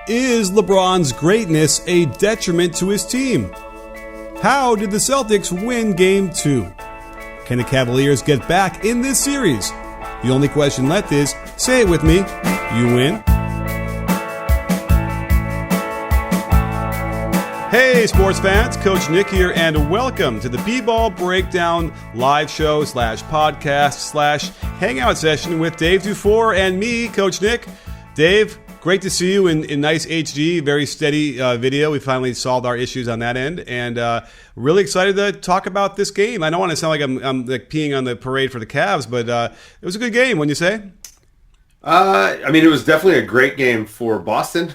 Is LeBron's greatness a detriment to his team? How did the Celtics win Game 2? Can the Cavaliers get back in this series? The only question left is, say it with me, you win. Hey sports fans, Coach Nick here, and welcome to the B-Ball Breakdown live show / podcast / hangout session with Dave Dufour and me, Coach Nick. Dave, great to see you in nice HD, very steady video. We finally solved our issues on that end, and really excited to talk about this game. I don't want to sound like I'm like peeing on the parade for the Cavs, but it was a good game, wouldn't you say? It was definitely a great game for Boston.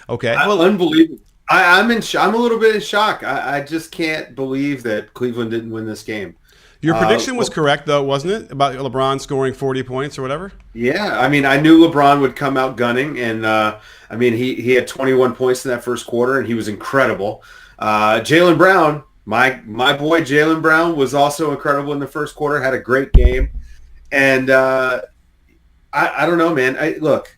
Okay. Unbelievable. I'm a little bit in shock. I just can't believe that Cleveland didn't win this game. Your prediction was correct, though, wasn't it? About LeBron scoring 40 points or whatever? Yeah, I knew LeBron would come out gunning, and he had 21 points in that first quarter, and he was incredible. Jaylen Brown, my boy Jaylen Brown, was also incredible in the first quarter, had a great game. And I don't know, man. Look,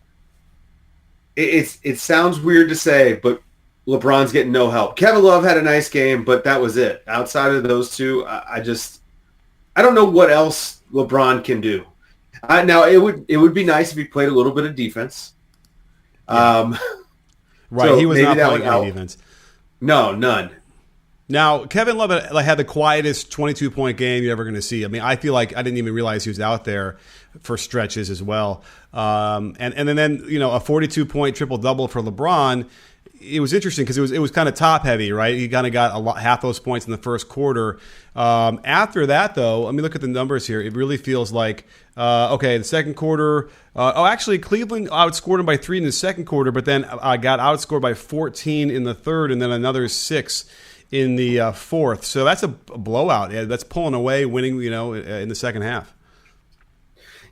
it sounds weird to say, but LeBron's getting no help. Kevin Love had a nice game, but that was it. Outside of those two, I don't know what else LeBron can do. Now, it would be nice if he played a little bit of defense. Right, so he was not playing any defense. No, none. Now, Kevin Love had the quietest 22-point game you're ever going to see. I feel like I didn't even realize he was out there for stretches as well. And then a 42-point triple-double for LeBron. It was interesting because it was kind of top heavy, right? He kind of got half those points in the first quarter. After that, though, let me look at the numbers here. It really feels like the second quarter. Actually, Cleveland outscored him by 3 in the second quarter, but then got outscored by 14 in the third, and then another 6 in the fourth. So that's a blowout. Yeah, that's pulling away, winning. In the second half.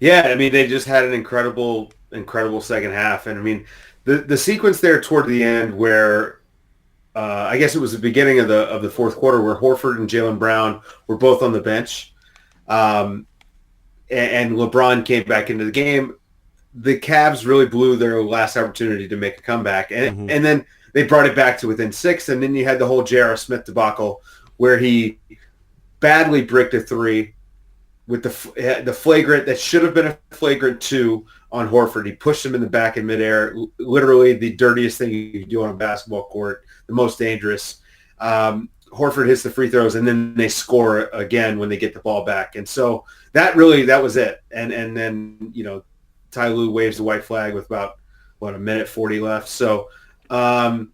Yeah, they just had an incredible second half, and The sequence there toward the end where I guess it was the beginning of the fourth quarter where Horford and Jaylen Brown were both on the bench and LeBron came back into the game. The Cavs really blew their last opportunity to make a comeback. And then they brought it back to within 6. And then you had the whole J.R. Smith debacle where he badly bricked a 3 with the flagrant that should have been a flagrant 2 on Horford. He pushed him in the back in midair, literally the dirtiest thing you can do on a basketball court, the most dangerous. Horford hits the free throws, and then they score again when they get the ball back. And so that was it. And then, Ty Lue waves the white flag with about, a minute 40 left. So, yeah,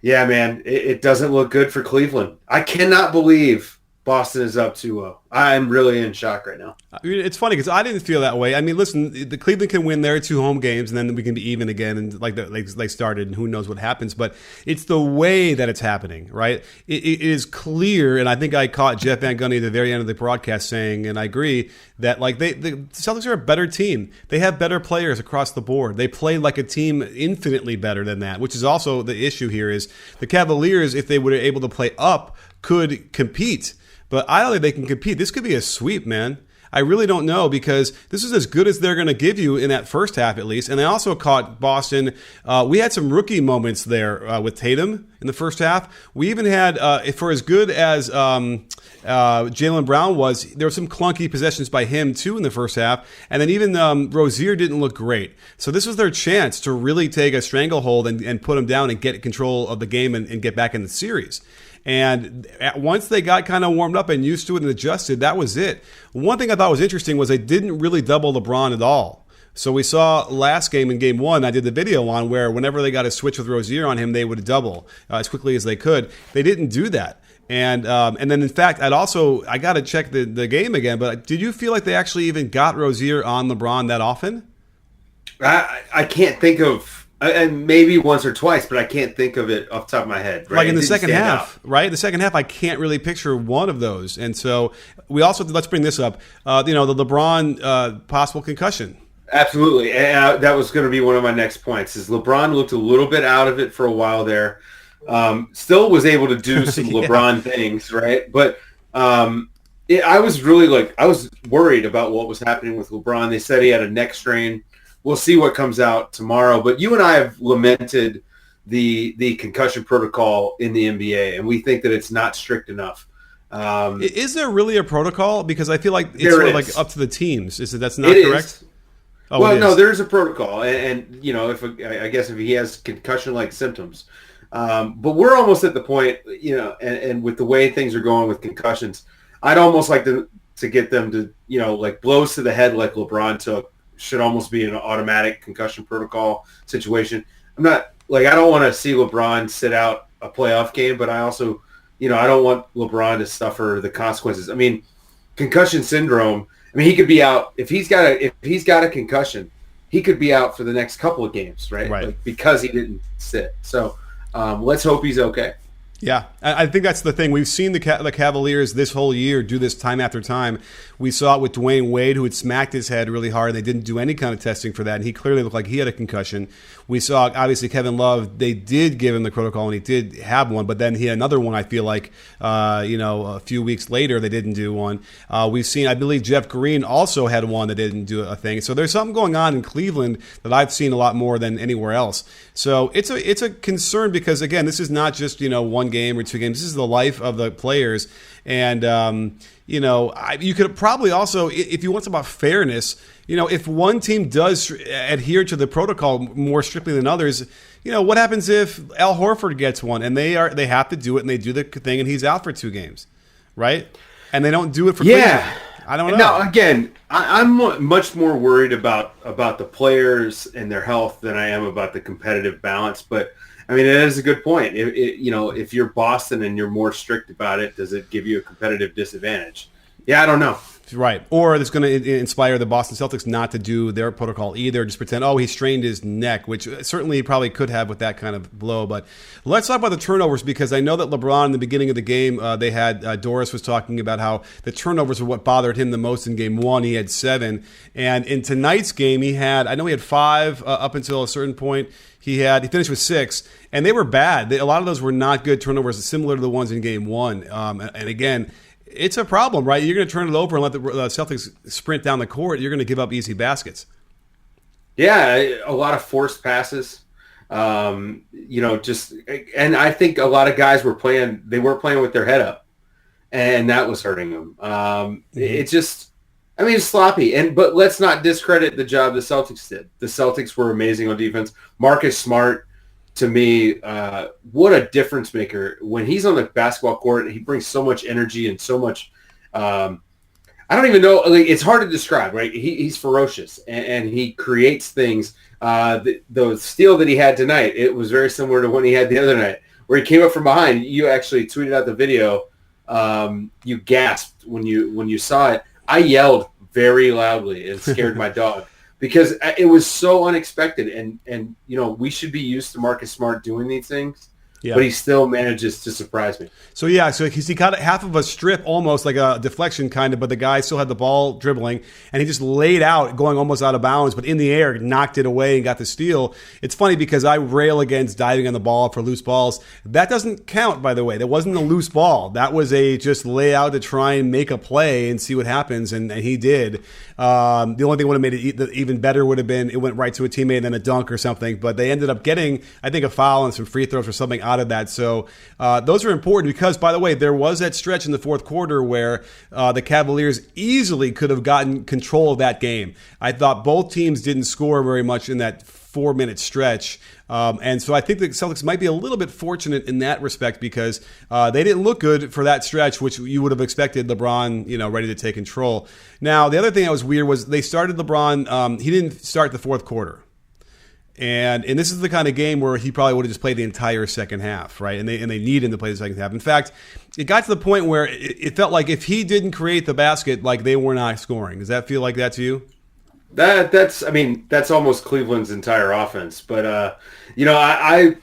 man, it doesn't look good for Cleveland. I cannot believe Boston is up 2-0. I'm really in shock right now. It's funny because I didn't feel that way. Listen, the Cleveland can win their 2 home games, and then we can be even again, and like they started, and who knows what happens. But it's the way that it's happening, right? It is clear, and I think I caught Jeff Van Gundy at the very end of the broadcast saying, and I agree, that the Celtics are a better team. They have better players across the board. They play like a team infinitely better than that, which is also the issue here is the Cavaliers, if they were able to play up, could compete. But I don't think they can compete. This could be a sweep, man. I really don't know because this is as good as they're going to give you in that first half at least. And they also caught Boston. We had some rookie moments there with Tatum in the first half. We even had, for as good as Jaylen Brown was, there were some clunky possessions by him too in the first half. And then even Rozier didn't look great. So this was their chance to really take a stranglehold and put him down and get control of the game and get back in the series. And once they got kind of warmed up and used to it and adjusted, that was it. One thing I thought was interesting was they didn't really double LeBron at all. So we saw last game in game 1, I did the video on where whenever they got a switch with Rozier on him, they would double as quickly as they could. They didn't do that. And then, in fact, I got to check the game again, but did you feel like they actually even got Rozier on LeBron that often? I can't think of... And maybe once or twice, but I can't think of it off the top of my head. Right? Like in the second half, right? The second half, I can't really picture one of those. And so we also, let's bring this up, the LeBron possible concussion. Absolutely. And that was going to be one of my next points is LeBron looked a little bit out of it for a while there. Still was able to do some LeBron things, right? But I was worried about what was happening with LeBron. They said he had a neck strain, we'll see what comes out tomorrow. But you and I have lamented the concussion protocol in the NBA, and we think that it's not strict enough. Is there really a protocol? Because I feel like it's sort of like up to the teams. That's not correct? Oh, well, no, there's a protocol, and I guess if he has concussion-like symptoms, but we're almost at the point, and with the way things are going with concussions, I'd almost like to get them to, like blows to the head like LeBron took should almost be an automatic concussion protocol situation. I don't want to see LeBron sit out a playoff game, but I also, I don't want LeBron to suffer the consequences. I mean, concussion syndrome. I mean, he could be out if he's got a concussion. He could be out for the next couple of games, right? Like, because he didn't sit. So let's hope he's okay. Yeah, I think that's the thing. We've seen the Cavaliers this whole year do this time after time. We saw it with Dwayne Wade, who had smacked his head really hard. They didn't do any kind of testing for that, and he clearly looked like he had a concussion. We saw, obviously, Kevin Love. They did give him the protocol, and he did have one, but then he had another one, I feel like, a few weeks later, they didn't do one. We've seen, I believe, Jeff Green also had one that didn't do a thing. So there's something going on in Cleveland that I've seen a lot more than anywhere else. So it's a concern because, again, this is not just, one game or two games. This is the life of the players. And, you could probably also, if you want to talk about fairness, if one team does adhere to the protocol more strictly than others, what happens if Al Horford gets one and they have to do it and they do the thing and he's out for 2 games, right? And they don't do it for Cleveland. I don't know. Now, again, I'm much more worried about the players and their health than I am about the competitive balance. But I mean, it is a good point. If you're Boston and you're more strict about it, does it give you a competitive disadvantage? Yeah, I don't know. Right. Or it's going to inspire the Boston Celtics not to do their protocol either, just pretend, he strained his neck, which certainly he probably could have with that kind of blow. But let's talk about the turnovers, because I know that LeBron in the beginning of the game, they had Doris was talking about how the turnovers were what bothered him the most in game 1. He had 7. And in tonight's game, he had 5 up until a certain point. He finished with 6, and they were bad. A lot of those were not good turnovers, similar to the ones in game 1. And again, it's a problem, right? You're going to turn it over and let the Celtics sprint down the court. You're going to give up easy baskets. Yeah, a lot of forced passes. And I think a lot of guys were playing with their head up, and that was hurting them. It's just, it's sloppy. But let's not discredit the job the Celtics did. The Celtics were amazing on defense. Marcus Smart, to me, what a difference maker. When he's on the basketball court, he brings so much energy and so much, I don't even know, it's hard to describe, right? He's ferocious, and he creates things. The steal that he had tonight, it was very similar to when he had the other night, where he came up from behind. You actually tweeted out the video. You gasped when you saw it. I yelled very loudly and scared my dog. Because it was so unexpected, and we should be used to Marcus Smart doing these things, but he still manages to surprise me. So he got half of a strip, almost like a deflection kind of, but the guy still had the ball dribbling, and he just laid out, going almost out of bounds, but in the air, knocked it away and got the steal. It's funny because I rail against diving on the ball for loose balls. That doesn't count, by the way. That wasn't a loose ball. That was a just lay out to try and make a play and see what happens, and he did. The only thing that would have made it even better would have been it went right to a teammate and then a dunk or something, but they ended up getting, I think, a foul and some free throws or something out of that. So those are important because, by the way, there was that stretch in the fourth quarter where the Cavaliers easily could have gotten control of that game. I thought both teams didn't score very much in that 4-minute stretch. And so I think the Celtics might be a little bit fortunate in that respect because they didn't look good for that stretch, which you would have expected LeBron, ready to take control. Now, the other thing that was weird was they started LeBron. He didn't start the fourth quarter. And this is the kind of game where he probably would have just played the entire second half, right? And they need him to play the second half. In fact, it got to the point where it felt like if he didn't create the basket, like they were not scoring. Does that feel like that to you? That's almost Cleveland's entire offense. But I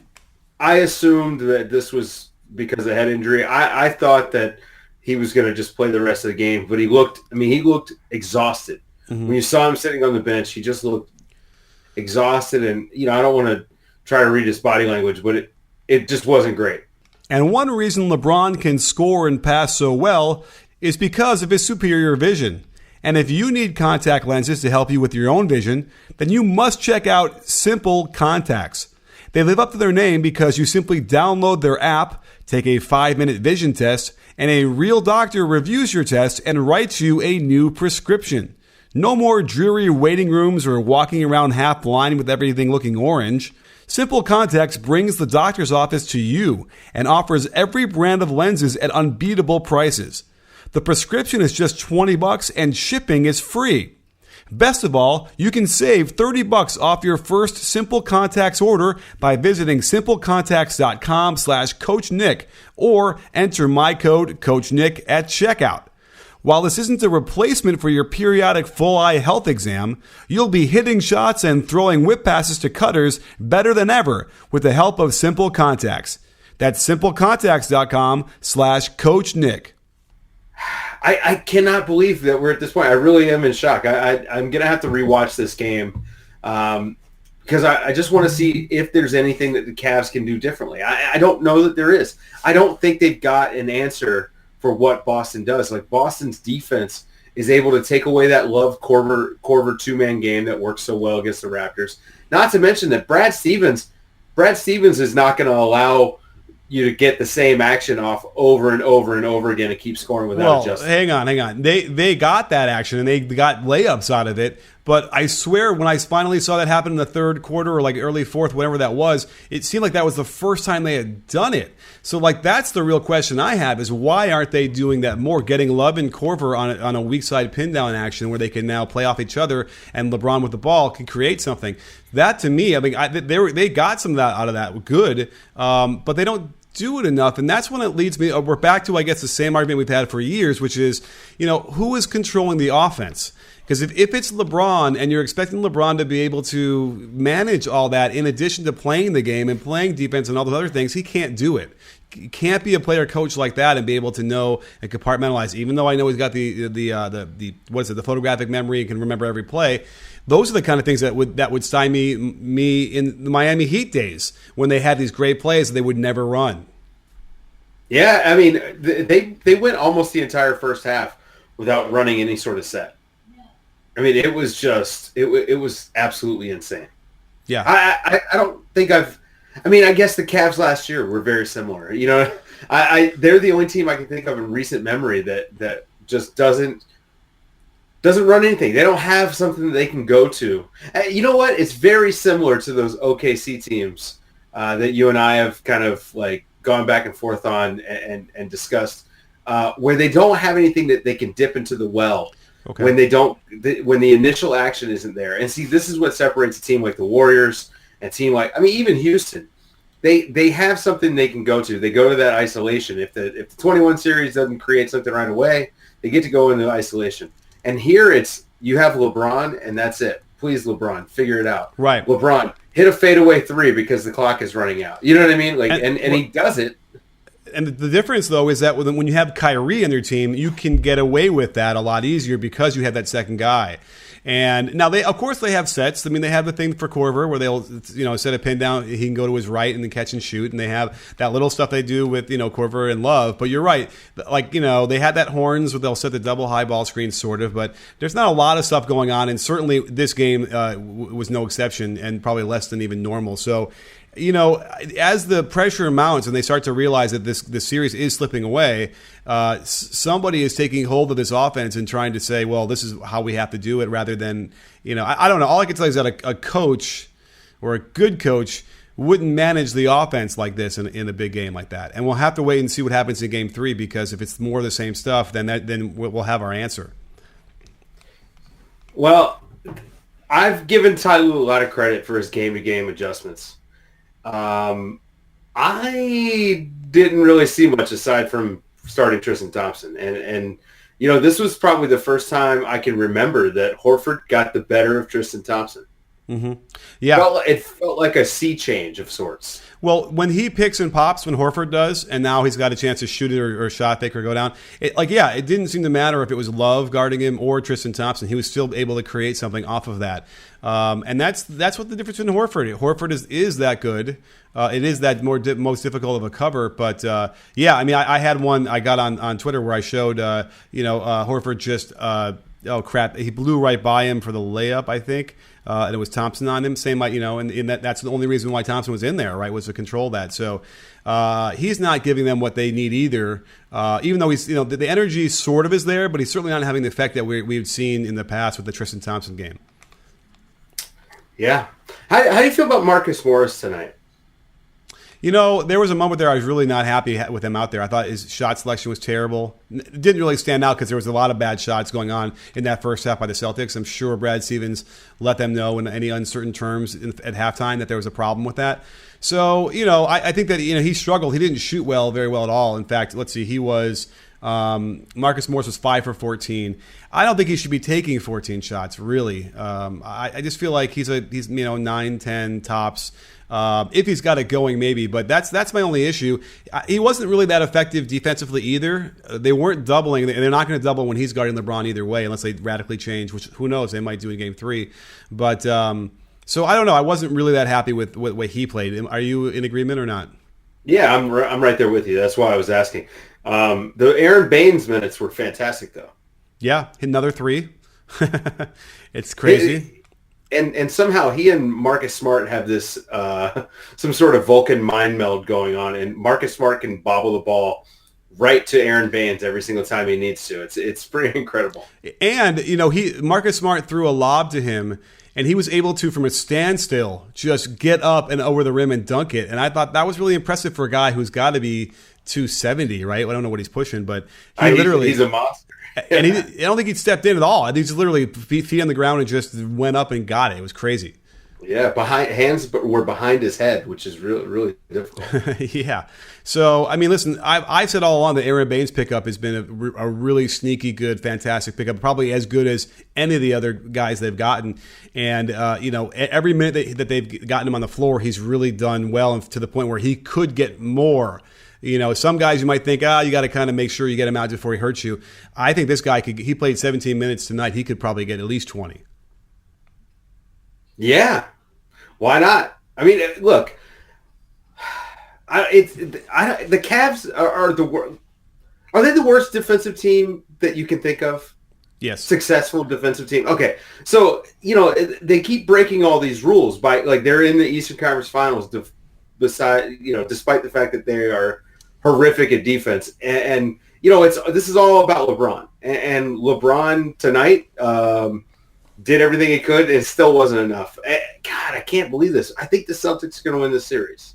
assumed that this was because of head injury. I thought that he was going to just play the rest of the game, but he looked exhausted. Mm-hmm. When you saw him sitting on the bench, he just looked exhausted, and I don't want to try to read his body language, but it just wasn't great. And one reason LeBron can score and pass so well is because of his superior vision. And if you need contact lenses to help you with your own vision, then you must check out Simple Contacts. They live up to their name because you simply download their app, take a 5-minute vision test, and a real doctor reviews your test and writes you a new prescription. No more dreary waiting rooms or walking around half blind with everything looking orange. Simple Contacts brings the doctor's office to you and offers every brand of lenses at unbeatable prices. The prescription is just $20 and shipping is free. Best of all, you can save $30 off your first Simple Contacts order by visiting simplecontacts.com/CoachNick or enter my code CoachNick at checkout. While this isn't a replacement for your periodic full eye health exam, you'll be hitting shots and throwing whip passes to cutters better than ever with the help of Simple Contacts. That's simplecontacts.com/CoachNick. I cannot believe that we're at this point. I really am in shock. I'm going to have to rewatch this game because I just want to see if there's anything that the Cavs can do differently. I don't know that there is. I don't think they've got an answer for what Boston does. Like, Boston's defense is able to take away that Korver two-man game that works so well against the Raptors. Not to mention that Brad Stevens is not going to allow you to get the same action off over and over and over again and keep scoring without adjusting. Hang on. They got that action and they got layups out of it. But I swear when I finally saw that happen in the third quarter or like early fourth, whatever that was, it seemed like that was the first time they had done it. So like that's the real question I have is why aren't they doing that more? Getting Love and Korver on a weak side pin down action where they can now play off each other and LeBron with the ball can create something. That to me, I mean, they got some of that out of that good, but they don't do it enough, and that's when it leads me. We're back to, I guess, the same argument we've had for years, which is, who is controlling the offense? Because if it's LeBron and you're expecting LeBron to be able to manage all that in addition to playing the game and playing defense and all those other things, he can't do it. You can't be a player coach like that and be able to know and compartmentalize. Even though I know he's got the photographic memory and can remember every play. Those are the kind of things that would stymie me in the Miami Heat days when they had these great plays that they would never run. Yeah, I mean, they went almost the entire first half without running any sort of set. I mean, it was just it was absolutely insane. Yeah, I don't think I guess the Cavs last year were very similar. They're the only team I can think of in recent memory that just doesn't run anything. They don't have something that they can go to. You know what? It's very similar to those OKC teams that you and I have kind of like gone back and forth on and discussed, where they don't have anything that they can dip into the well. Okay. When when the initial action isn't there. And see, this is what separates a team like the Warriors and a team like, even Houston. They have something they can go to. They go to that isolation. If the 21 series doesn't create something right away, they get to go into isolation. And here it's you have LeBron and that's it. Please, LeBron, figure it out. Right. LeBron, hit a fadeaway three because the clock is running out. You know what I mean? And he does it. And the difference, though, is that when you have Kyrie on your team, you can get away with that a lot easier because you have that second guy. And now they have sets. I mean, they have the thing for Korver where they'll, set a pin down, he can go to his right and then catch and shoot. And they have that little stuff they do with, Korver and Love. But you're right. Like, they had that horns where they'll set the double high ball screen sort of, but there's not a lot of stuff going on. And certainly this game was no exception and probably less than even normal. So, as the pressure mounts and they start to realize that this series is slipping away, somebody is taking hold of this offense and trying to say, well, this is how we have to do it rather than, I don't know. All I can tell you is that a coach or a good coach wouldn't manage the offense like this in a big game like that. And we'll have to wait and see what happens in game 3 because if it's more of the same stuff, then we'll have our answer. Well, I've given Ty Lue a lot of credit for his game-to-game adjustments. I didn't really see much aside from starting Tristan Thompson. And this was probably the first time I can remember that Horford got the better of Tristan Thompson. Mm-hmm. Yeah. It felt like a sea change of sorts. Well, when he picks and pops, when Horford does, and now he's got a chance to shoot it or shot fake or go down, it didn't seem to matter if it was Love guarding him or Tristan Thompson. He was still able to create something off of that. And that's what the difference in Horford. Horford is that good. It is that most difficult of a cover. But, I had one I got on Twitter where I showed, Horford just he blew right by him for the layup, I think. And it was Thompson on him. Same, and that's the only reason why Thompson was in there, right, was to control that. So he's not giving them what they need either. Even though he's, the energy sort of is there, but he's certainly not having the effect that we've seen in the past with the Tristan Thompson game. Yeah. How do you feel about Marcus Morris tonight? There was a moment there I was really not happy with him out there. I thought his shot selection was terrible. It didn't really stand out because there was a lot of bad shots going on in that first half by the Celtics. I'm sure Brad Stevens let them know in any uncertain terms at halftime that there was a problem with that. So, I think that, he struggled. He didn't shoot very well at all. In fact, let's see, he was... Marcus Morris was 5 for 14. I don't think he should be taking 14 shots, really. I just feel like he's 9, 10 tops. If he's got it going, maybe. But that's my only issue. He wasn't really that effective defensively either. They weren't doubling, and they're not going to double when he's guarding LeBron either way, unless they radically change, which who knows, they might do in Game 3. But so I don't know. I wasn't really that happy with the way he played. Are you in agreement or not? Yeah, I'm right there with you. That's why I was asking. The Aron Baynes minutes were fantastic, though. Yeah, hit another 3. It's crazy. And somehow he and Marcus Smart have this some sort of Vulcan mind meld going on, and Marcus Smart can bobble the ball right to Aron Baynes every single time he needs to. It's pretty incredible. And Marcus Smart threw a lob to him, and he was able to, from a standstill, just get up and over the rim and dunk it. And I thought that was really impressive for a guy who's got to be 270, right? I don't know what he's pushing, but he's a monster. And I don't think he stepped in at all. He just literally feet on the ground and just went up and got it. It was crazy. Yeah, hands were behind his head, which is really, really difficult. Yeah. So, listen, I've said all along that Aron Baynes pickup has been a really sneaky good, fantastic pickup, probably as good as any of the other guys they've gotten. And, every minute that they've gotten him on the floor, he's really done well, to the point where he could get more. Some guys you might think, you got to kind of make sure you get him out before he hurts you. I think this guy he played 17 minutes tonight. He could probably get at least 20. Yeah. Why not? Look, the Cavs are they the worst defensive team that you can think of? Yes. Successful defensive team. Okay. So, they keep breaking all these rules by, they're in the Eastern Conference Finals despite the fact that they are horrific at defense. And this is all about LeBron. And LeBron tonight did everything he could, and it still wasn't enough. God, I can't believe this. I think the Celtics are going to win this series.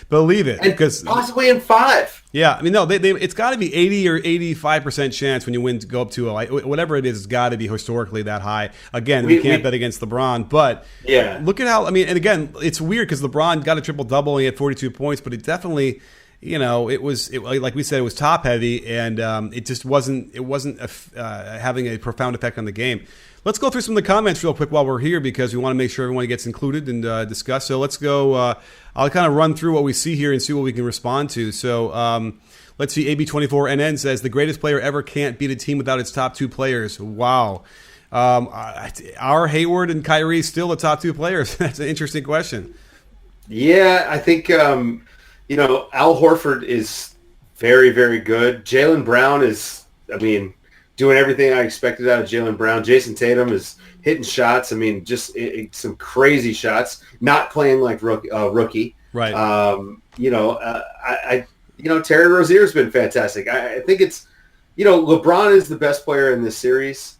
Believe it. And possibly in 5. Yeah, no, it's got to be 80 or 85% chance when you win to go up 2-0. Whatever it is, it's got to be historically that high. Again, we can't bet against LeBron, but yeah, look at how, and again, it's weird because LeBron got a triple-double and he had 42 points, but it definitely, like we said, it was top-heavy, and it just wasn't having a profound effect on the game. Let's go through some of the comments real quick while we're here, because we want to make sure everyone gets included and discussed. So let's go. I'll kind of run through what we see here and see what we can respond to. So let's see. AB24NN says, the greatest player ever can't beat a team without its top 2 players. Wow. Are Hayward and Kyrie still the top 2 players? That's an interesting question. Yeah, I think, Al Horford is very, very good. Jaylen Brown is, doing everything I expected out of Jaylen Brown. Jason Tatum is hitting shots. Just some crazy shots. Not playing like rookie. Right. Terry Rozier's been fantastic. I think it's, LeBron is the best player in this series.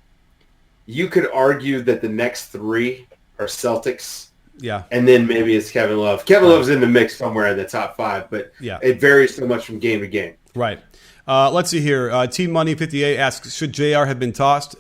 You could argue that the next 3 are Celtics. Yeah. And then maybe it's Kevin Love. Kevin Love's in the mix somewhere in the top 5, but yeah, it varies so much from game to game. Right. Let's see here. Team Money 58 asks, should JR have been tossed?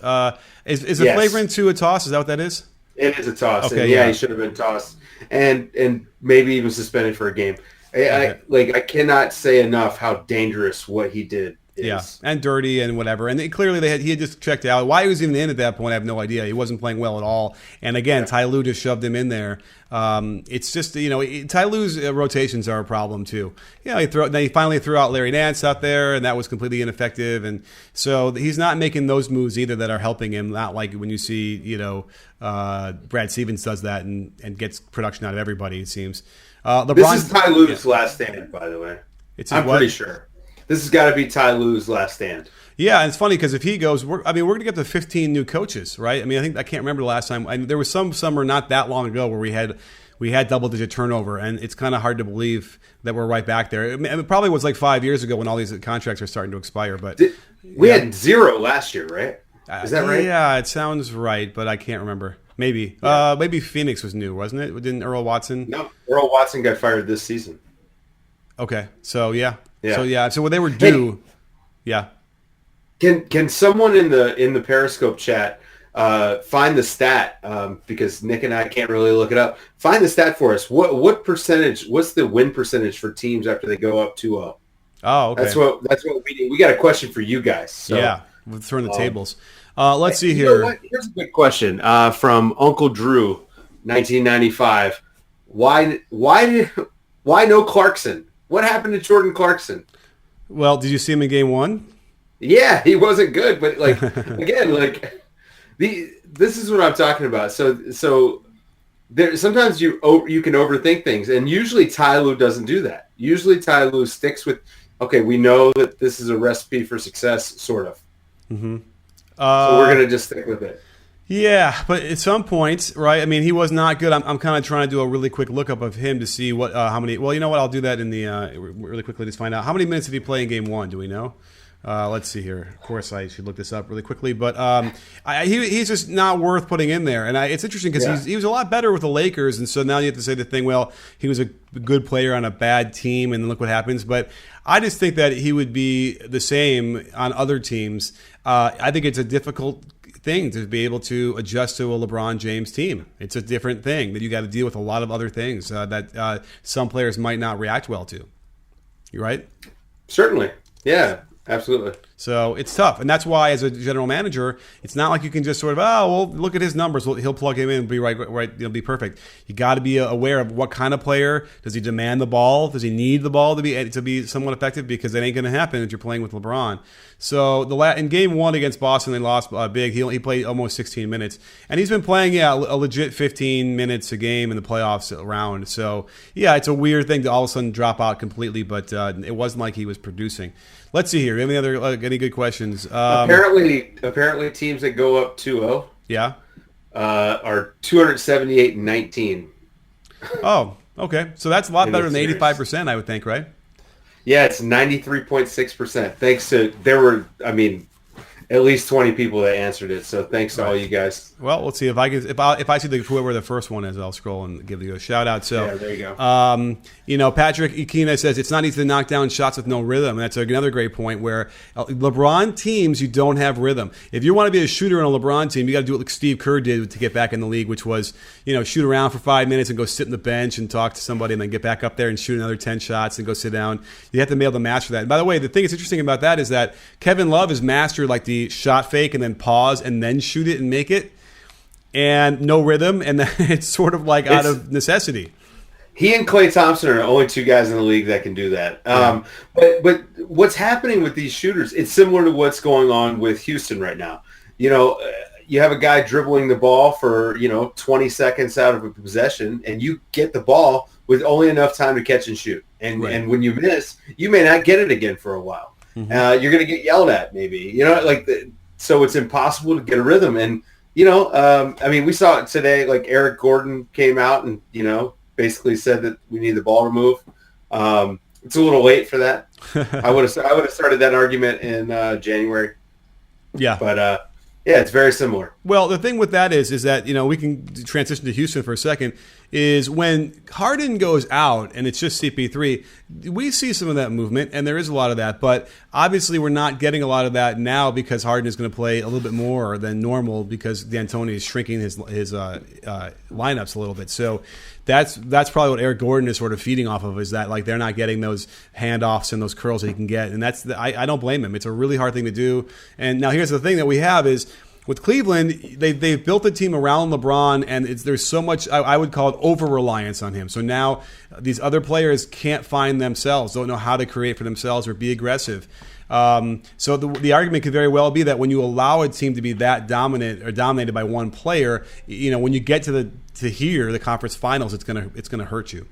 Is a flagrant to a toss? Is that what that is? It is a toss. Okay, and yeah, he should have been tossed and maybe even suspended for a game. I cannot say enough how dangerous what he did Yeah, and dirty and whatever. And clearly he had just checked out. Why he was even in at that point, I have no idea. He wasn't playing well at all. And again, Ty Lue just shoved him in there. It's just, Ty Lue's rotations are a problem too. Then he finally threw out Larry Nance out there, and that was completely ineffective. And so he's not making those moves either that are helping him. Not like when you see, Brad Stevens does that and gets production out of everybody, it seems. LeBron, this is Ty Lue's last stand, by the way. I'm pretty sure. This has got to be Ty Lue's last stand. Yeah, and it's funny because if he goes, we're going to get to 15 new coaches, right? I mean, I can't remember the last time. There was some summer not that long ago where we had double-digit turnover, and it's kind of hard to believe that we're right back there. It probably was like 5 years ago when all these contracts are starting to expire. But we had 0 last year, right? Is that right? Yeah, it sounds right, but I can't remember. Maybe. Maybe Phoenix was new, wasn't it? Didn't Earl Watson? No, Earl Watson got fired this season. Okay, so yeah. Yeah. So when they were due, yeah. Can someone in the Periscope chat find the stat, because Nick and I can't really look it up. Find the stat for us. What percentage? What's the win percentage for teams after they go up 2-0? Oh, okay. That's what we need. We got a question for you guys. So, yeah, we'll turn the tables. Let's see here. Here's a good question from Uncle Drew, 1995. Why no Clarkson? What happened to Jordan Clarkson? Well, did you see him in game 1? Yeah, he wasn't good, but again, this is what I'm talking about. So there sometimes you can overthink things, and usually Ty Lue doesn't do that. Usually Ty Lue sticks with, okay, we know that this is a recipe for success, sort of. Mm-hmm. So we're gonna just stick with it. Yeah, but at some point, right? I mean, he was not good. I'm kind of trying to do a really quick lookup of him to see how many. Well, you know what? I'll do that in the really quickly. Just find out how many minutes did he play in game 1. Do we know? Let's see here. Of course, I should look this up really quickly. But he's just not worth putting in there. And it's interesting because he was a lot better with the Lakers. And so now you have to say the thing, well, he was a good player on a bad team, and then look what happens. But I just think that he would be the same on other teams. I think it's a difficult thing to be able to adjust to a LeBron James team. It's a different thing that you got to deal with a lot of other things that some players might not react well to. You right? Certainly. Yeah. Absolutely. So it's tough. And that's why, as a general manager, it's not like you can just sort of, look at his numbers. He'll plug him in and be right. He'll be perfect. You got to be aware of what kind of player. Does he demand the ball? Does he need the ball to be somewhat effective? Because it ain't going to happen if you're playing with LeBron. So in game 1 against Boston, they lost big. He played almost 16 minutes. And he's been playing, a legit 15 minutes a game in the playoffs round. So, yeah, it's a weird thing to all of a sudden drop out completely, but it wasn't like he was producing. Let's see here. Any good questions? Apparently, teams that go up 2-0, are 278-19. Oh, okay. So that's a lot better than 85%, I would think, right? Yeah, it's 93.6%. Thanks to at least 20 people that answered it. So thanks to all you guys. Well, let's see if I see whoever the first one is, I'll scroll and give you a shout out. So yeah, there you go. Patrick Ikina says it's not easy to knock down shots with no rhythm. And that's another great point where LeBron teams, you don't have rhythm. If you want to be a shooter on a LeBron team, you got to do what Steve Kerr did to get back in the league, which was, shoot around for 5 minutes and go sit on the bench and talk to somebody and then get back up there and shoot another 10 shots and go sit down. You have to be able to master that. And by the way, the thing that's interesting about that is that Kevin Love has mastered like the shot fake and then pause and then shoot it and make it, and no rhythm, and then it's sort of like out of necessity. He and Klay Thompson are the only two guys in the league that can do that. But what's happening with these shooters, it's similar to what's going on with Houston right now. You have a guy dribbling the ball for 20 seconds out of a possession, and you get the ball with only enough time to catch and shoot. And when you miss, you may not get it again for a while. Mm-hmm. You're going to get yelled at, maybe. So it's impossible to get a rhythm. And we saw it today. Like Eric Gordon came out and basically said that we need the ball removed. It's a little late for that. I would have started that argument in January. Yeah, but it's very similar. Well, the thing with that is that we can transition to Houston for a second. is when Harden goes out and it's just CP3, we see some of that movement, and there is a lot of that. But obviously we're not getting a lot of that now because Harden is going to play a little bit more than normal because D'Antoni is shrinking his lineups a little bit. So that's probably what Eric Gordon is sort of feeding off of, is that like they're not getting those handoffs and those curls that he can get. And I don't blame him. It's a really hard thing to do. And now here's the thing that we have is, with Cleveland, they've built a team around LeBron, and there's so much, I would call it over-reliance on him. So now these other players can't find themselves, don't know how to create for themselves or be aggressive. So the argument could very well be that when you allow a team to be that dominant or dominated by one player, when you get to the conference finals, it's gonna hurt you.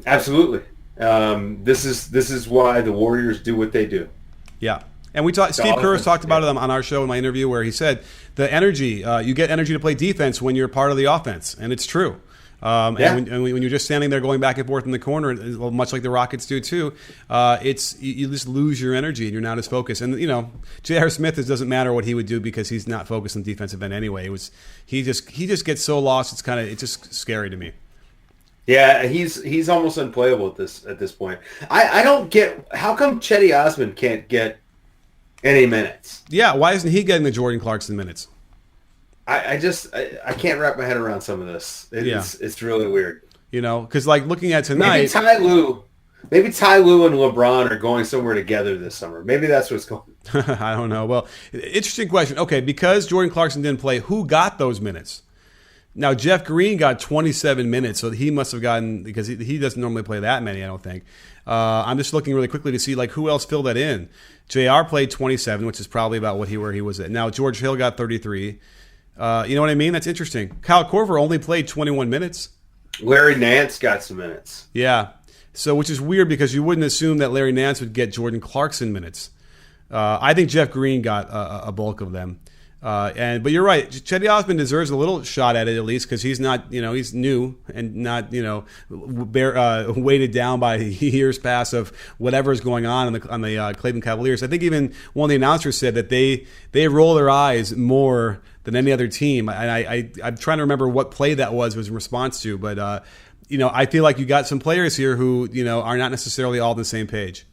Absolutely. This is why the Warriors do what they do. Yeah. And Steve Kerr talked about it on our show in my interview, where he said the energy, you get energy to play defense when you're part of the offense, and it's true. And when you're just standing there going back and forth in the corner, much like the Rockets do too, you just lose your energy and you're not as focused. And J.R. Smith, it doesn't matter what he would do because he's not focused on defensive end anyway. He just gets so lost. It's just scary to me. Yeah, he's almost unplayable at this point. I don't get how come Cedi Osman can't get any minutes. Yeah, why isn't he getting the Jordan Clarkson minutes? I can't wrap my head around some of this. It's really weird. Because like looking at tonight, maybe Ty Lue and LeBron are going somewhere together this summer. Maybe that's what's going on. I don't know. Well, interesting question. Okay, because Jordan Clarkson didn't play, who got those minutes? Now, Jeff Green got 27 minutes, so he must have gotten, because he doesn't normally play that many, I don't think. I'm just looking really quickly to see like who else filled that in. JR played 27, which is probably about where he was at. Now, George Hill got 33. You know what I mean? That's interesting. Kyle Korver only played 21 minutes. Larry Nance got some minutes. Yeah. So, which is weird because you wouldn't assume that Larry Nance would get Jordan Clarkson minutes. I think Jeff Green got a bulk of them. But you're right. Cedi Osman deserves a little shot at it at least because he's not, he's new and not, weighted down by years past of whatever's going on the Cleveland Cavaliers. I think even one of the announcers said that they roll their eyes more than any other team. And I'm trying to remember what play that was in response to, but I feel like you got some players here who are not necessarily all on the same page.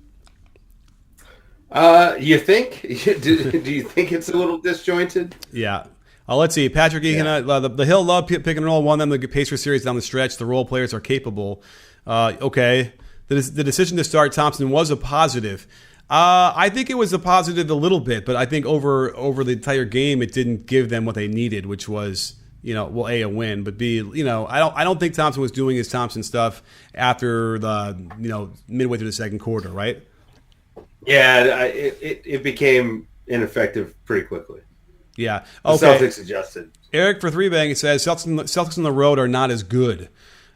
You think? Do you think it's a little disjointed? Yeah. Let's see. Patrick Egan, the Hill love pick and roll, won them the Pacers series down the stretch. The role players are capable. Okay. The decision to start Thompson was a positive. I think it was a positive a little bit, but I think over the entire game, it didn't give them what they needed, which was, A, a win, but B, I don't think Thompson was doing his Thompson stuff after the, midway through the second quarter, right? Yeah, it became ineffective pretty quickly. Yeah. Okay. The Celtics adjusted. Eric for Three Bang says Celtics on the road are not as good.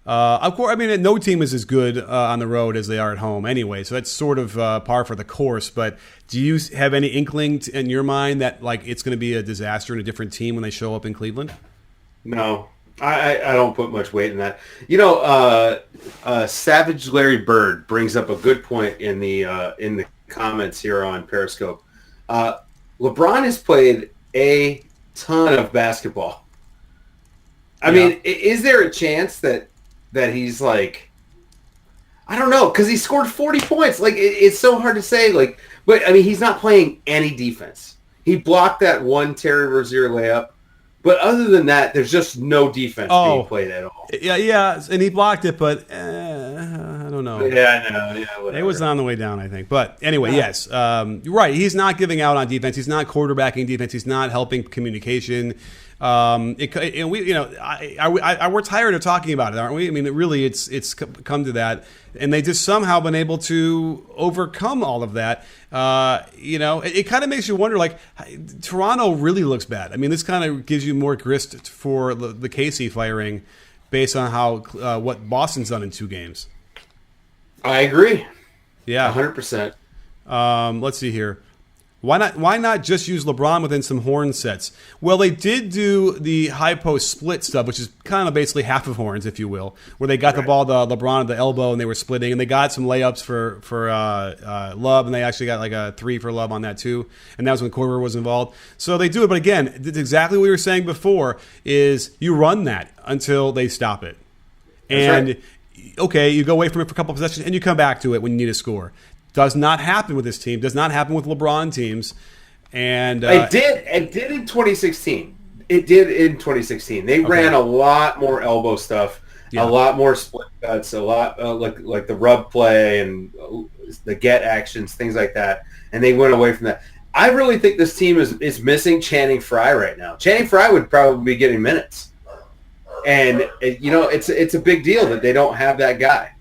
Of course, I mean, no team is as good on the road as they are at home anyway, so that's sort of par for the course. But do you have any inkling in your mind that like it's going to be a disaster and a different team when they show up in Cleveland? No. I don't put much weight in that. Savage Larry Bird brings up a good point in the comments here on Periscope. LeBron has played a ton of basketball. I mean, is there a chance that he's like, I don't know, because he scored 40 points. Like, it's so hard to say. Like, but I mean, he's not playing any defense. He blocked that one Terry Rozier layup. But other than that, there's just no defense being played at all. Yeah, and he blocked it, but I don't know. Yeah, I know. Yeah, whatever. It was on the way down, I think. But anyway, yes, you're right. He's not giving out on defense. He's not quarterbacking defense. He's not helping communication. We're tired of talking about it, aren't we? I mean, really, it's come to that, and they just somehow been able to overcome all of that. It kind of makes you wonder, like, Toronto really looks bad. I mean, this kind of gives you more grist for the Casey firing based on how what Boston's done in 2 games. I agree. Yeah, 100%. Let's see here. Why not just use LeBron within some horn sets? Well, they did do the high post split stuff, which is kind of basically half of horns, if you will, where they got the ball to LeBron at the elbow and they were splitting, and they got some layups for Love, and they actually got like a 3 for Love on that too, and that was when Corver was involved. So they do it, but again, it's exactly what we were saying before, is you run that until they stop it. And, okay, you go away from it for a couple of possessions, and you come back to it when you need a score. Does not happen with this team. Does not happen with LeBron teams. And it did in 2016. It did in 2016. They ran a lot more elbow stuff, a lot more split cuts, a lot like the rub play and the get actions, things like that. And they went away from that. I really think this team is missing Channing Frye right now. Channing Frye would probably be getting minutes, and it's a big deal that they don't have that guy.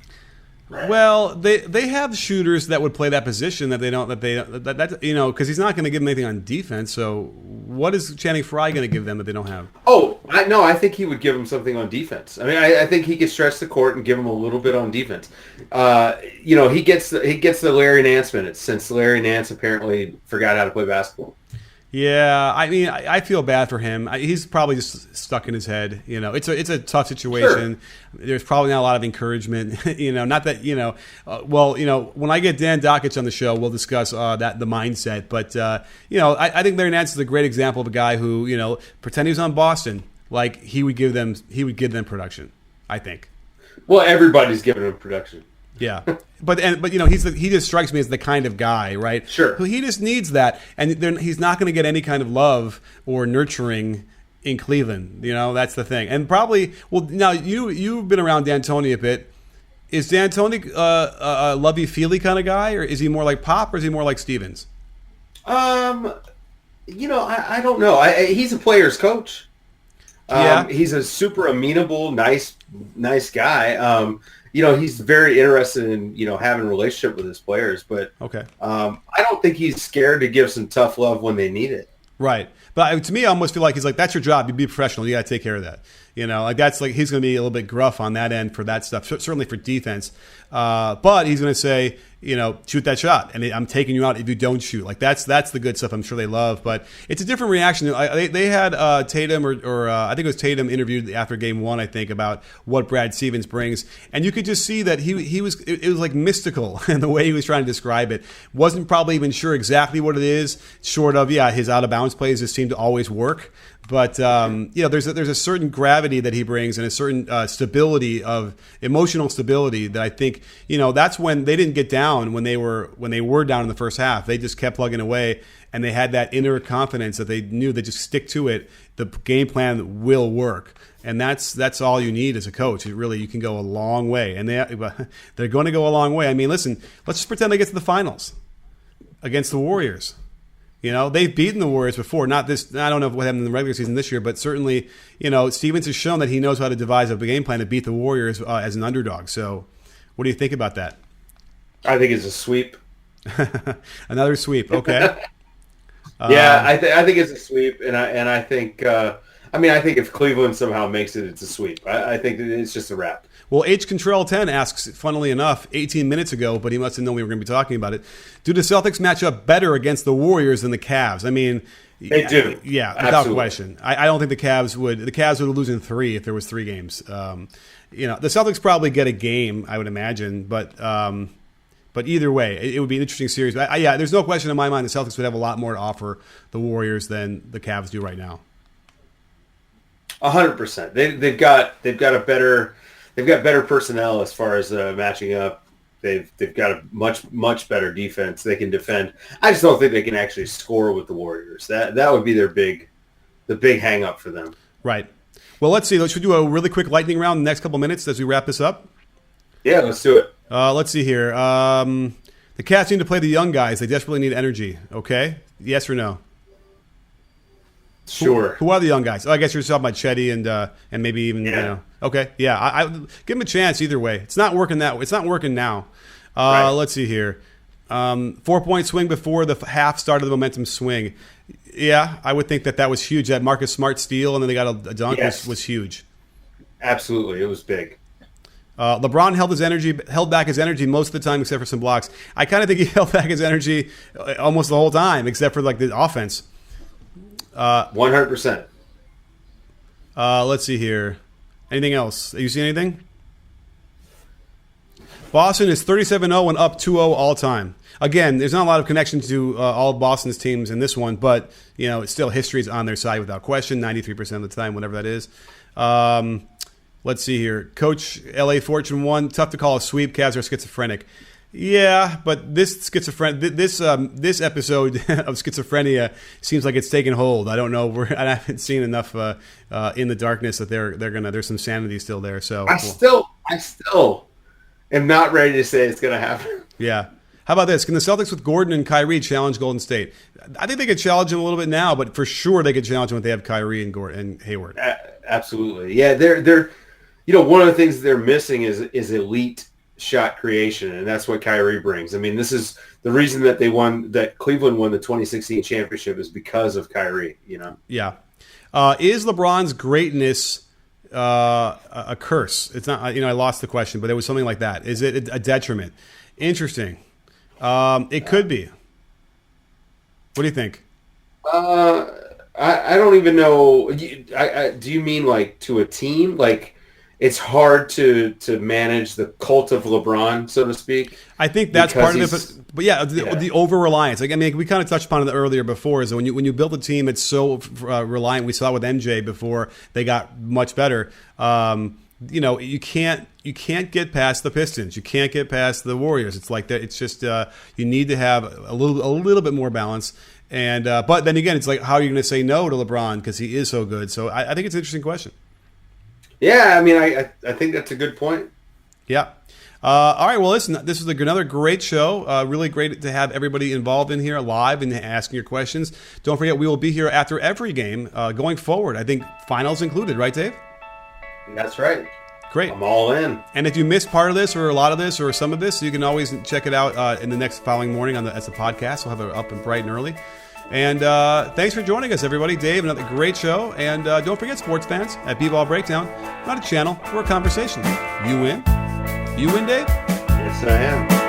Well, they have shooters that would play that position because he's not going to give them anything on defense. So what is Channing Frye going to give them that they don't have? Oh, I think he would give them something on defense. I mean, I think he could stretch the court and give them a little bit on defense. He gets the Larry Nance minutes since Larry Nance apparently forgot how to play basketball. Yeah, I mean, I feel bad for him. He's probably just stuck in his head. It's a tough situation. Sure. There's probably not a lot of encouragement. Not that when I get Dan Dockich on the show, we'll discuss the mindset. But I think Larry Nance is a great example of a guy who pretend he was on Boston, like he would give them production. I think. Well, everybody's giving him production. Yeah, but he just strikes me as the kind of guy, right? Sure. Who he just needs that, and he's not going to get any kind of love or nurturing in Cleveland. That's the thing. And probably, now you've been around D'Antoni a bit. Is D'Antoni a lovey-feely kind of guy, or is he more like Pop, or is he more like Stevens? I don't know. He's a player's coach. He's a super amenable, nice guy. He's very interested in, having a relationship with his players, but I don't think he's scared to give some tough love when they need it. Right. But to me, I almost feel like he's like, that's your job. You be professional. You got to take care of that. That's like he's going to be a little bit gruff on that end for that stuff, certainly for defense. But he's going to say, shoot that shot, and I'm taking you out if you don't shoot. Like that's the good stuff. I'm sure they love, but it's a different reaction. They had Tatum or I think it was Tatum interviewed after Game 1, I think, about what Brad Stevens brings, and you could just see that it was like mystical in the way he was trying to describe it. Wasn't probably even sure exactly what it is, short of his out of bounds plays just seem to always work. But there's a certain gravity that he brings and a certain emotional stability that I think that's when they didn't get down when they were down in the first half. They just kept plugging away, and they had that inner confidence that they knew they just stick to it. The game plan will work, and that's all you need as a coach. You can go a long way, and they're going to go a long way. I mean, listen, let's just pretend they get to the finals against the Warriors. They've beaten the Warriors before. Not this. I don't know what happened in the regular season this year, but certainly, Stevens has shown that he knows how to devise a game plan to beat the Warriors as an underdog. So, what do you think about that? I think it's a sweep. Another sweep. Okay. I think it's a sweep, and I think I think if Cleveland somehow makes it, it's a sweep. I think that it's just a wrap. Well, H. Control 10 asks, funnily enough, 18 minutes ago, but he must have known we were going to be talking about it. Do the Celtics match up better against the Warriors than the Cavs? I mean, they do. Yeah, without Absolutely. question. I don't think the Cavs would. The Cavs would lose in 3 if there was 3 games. The Celtics probably get a game, I would imagine, but either way, it would be an interesting series. There's no question in my mind the Celtics would have a lot more to offer the Warriors than the Cavs do right now. 100%. They've got better personnel as far as matching up. They've got a much better defense. They can defend. I just don't think they can actually score with the Warriors. That would be the big hang up for them. Right. Well, let's see. Should we do a really quick lightning round in the next couple minutes as we wrap this up? Yeah, let's do it. Let's see here. The Cats need to play the young guys. They desperately need energy. Okay? Yes or no? Sure. Who are the young guys? I guess you're talking about Chetty and maybe even Okay, yeah. I give them a chance either way. It's not working It's not working now. Right. Let's see here. 4-point swing before the half started the momentum swing. Yeah, I would think that was huge. That Marcus Smart steal and then they got a dunk was huge. Absolutely, it was big. LeBron held back his energy most of the time, except for some blocks. I kind of think he held back his energy almost the whole time, except for like the offense. 100%. Let's see here. Anything else? You see anything? Boston is 37-0 and up 2-0 all time. Again, there's not a lot of connection to all of Boston's teams in this one, but it's still history's on their side without question, 93% of the time, whatever that is. Let's see here. Coach LA Fortune 1, tough to call a sweep. Cavs are schizophrenic. Yeah, but this episode of schizophrenia seems like it's taken hold. I don't know. I haven't seen enough in the darkness that there's some sanity still there. So I still am not ready to say it's gonna happen. Yeah. How about this? Can the Celtics with Gordon and Kyrie challenge Golden State? I think they could challenge them a little bit now, but for sure they could challenge them if they have Kyrie and Gordon and Hayward. Absolutely. Yeah, they're one of the things they're missing is elite shot creation, and that's what Kyrie brings. I mean, this is the reason that Cleveland won the 2016 championship is because of Kyrie, Yeah. Is LeBron's greatness a curse? It's not, I lost the question, but it was something like that. Is it a detriment? Interesting. It could be. What do you think? I don't even know. Do you mean like to a team? Like it's hard to manage the cult of LeBron, so to speak? I think that's part of it. But yeah, the over-reliance. Like, I mean, we kind of touched upon it earlier before, is that when you build a team, it's so reliant. We saw it with MJ before they got much better. You can't get past the Pistons. You can't get past the Warriors. It's like that. It's just you need to have a little bit more balance. And but then again, it's like, how are you going to say no to LeBron because he is so good? So I think it's an interesting question. Yeah, I mean, I think that's a good point. Yeah. All right. Well, listen, this was another great show. Really great to have everybody involved in here live and asking your questions. Don't forget, we will be here after every game going forward. I think finals included, right, Dave? That's right. Great. I'm all in. And if you missed part of this or a lot of this or some of this, you can always check it out in the next following morning as a podcast. We'll have it up and bright and early. And thanks for joining us, everybody. Dave, another great show. And don't forget, sports fans, at B-Ball Breakdown, not a channel, we're a conversation. You win? You win, Dave? Yes, I am.